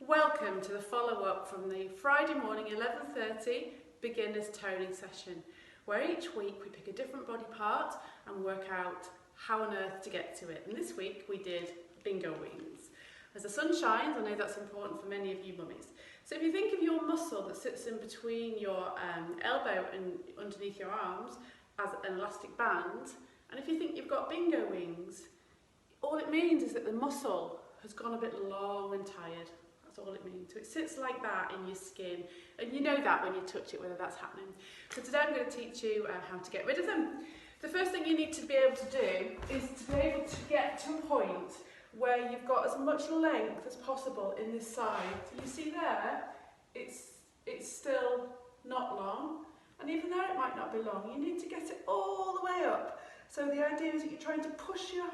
Welcome to the follow-up from the Friday morning 11:30 beginners toning session, where each week we pick a different body part and work out how on earth to get to it. And this week we did bingo wings. As the sun shines, I know that's important for many of you mummies. So if you think of your muscle that sits in between your elbow and underneath your arms as an elastic band, and if you think you've got bingo wings, all it means is that the muscle has gone a bit long and tired. That's all it means. So it sits like that in your skin, and you know that when you touch it, whether that's happening. So today I'm going to teach you how to get rid of them. The first thing you need to be able to do is to be able to get to a point where you've got as much length as possible in this side. So you see there, it's still not long, and even though it might not be long, you need to get it all the way up. So the idea is that you're trying to push your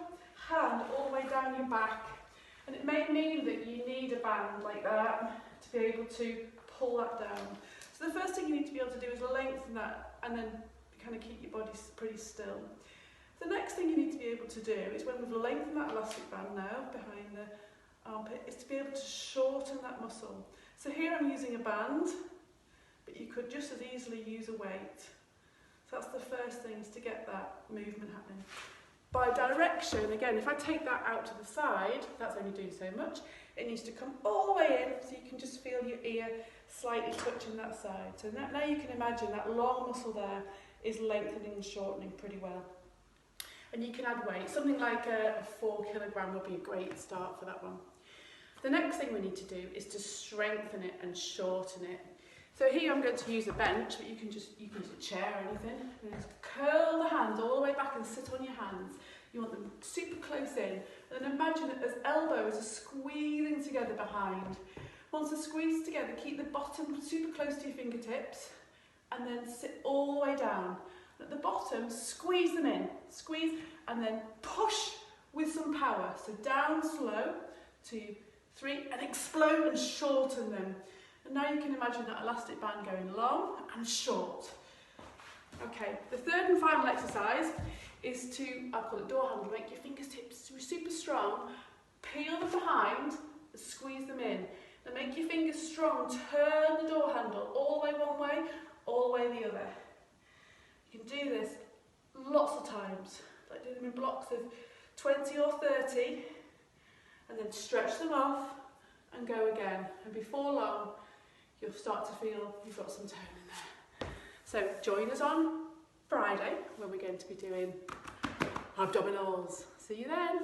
hand all the way down your back, and it may mean that you need a band like that to be able to pull that down. So the first thing you need to be able to do is lengthen that and then kind of keep your body pretty still. The next thing you need to be able to do is, when we've lengthened that elastic band now behind the armpit, is to be able to shorten that muscle. So here I'm using a band, but you could just as easily use a weight. So that's the first thing, is to get that movement happening. By direction, again, if I take that out to the side, that's only doing so much. It needs to come all the way in, so you can just feel your ear slightly touching that side. So now you can imagine that long muscle there is lengthening and shortening pretty well. And you can add weight. Something like a 4 kilogram would be a great start for that one. The next thing we need to do is to strengthen it and shorten it. So here I'm going to use a bench, but you can use a chair or anything. And just curl the hands all the way back and sit on your hands. You want them super close in. And then imagine that those elbows are squeezing together behind. Once they're squeezed together, keep the bottom super close to your fingertips, and then sit all the way down. At the bottom, squeeze them in. Squeeze, and then push with some power. So down slow, 2, 3, and explode and shorten them. And now you can imagine that elastic band going long and short. Okay, the third and final exercise is to, I'll call it door handle, make your fingertips super strong, peel them behind, and squeeze them in. Then make your fingers strong, turn the door handle all the way one way, all the way the other. You can do this lots of times, like do them in blocks of 20 or 30, and then stretch them off and go again. And before long, you'll start to feel you've got some tone in there. So join us on Friday when we're going to be doing abdominals. See you then.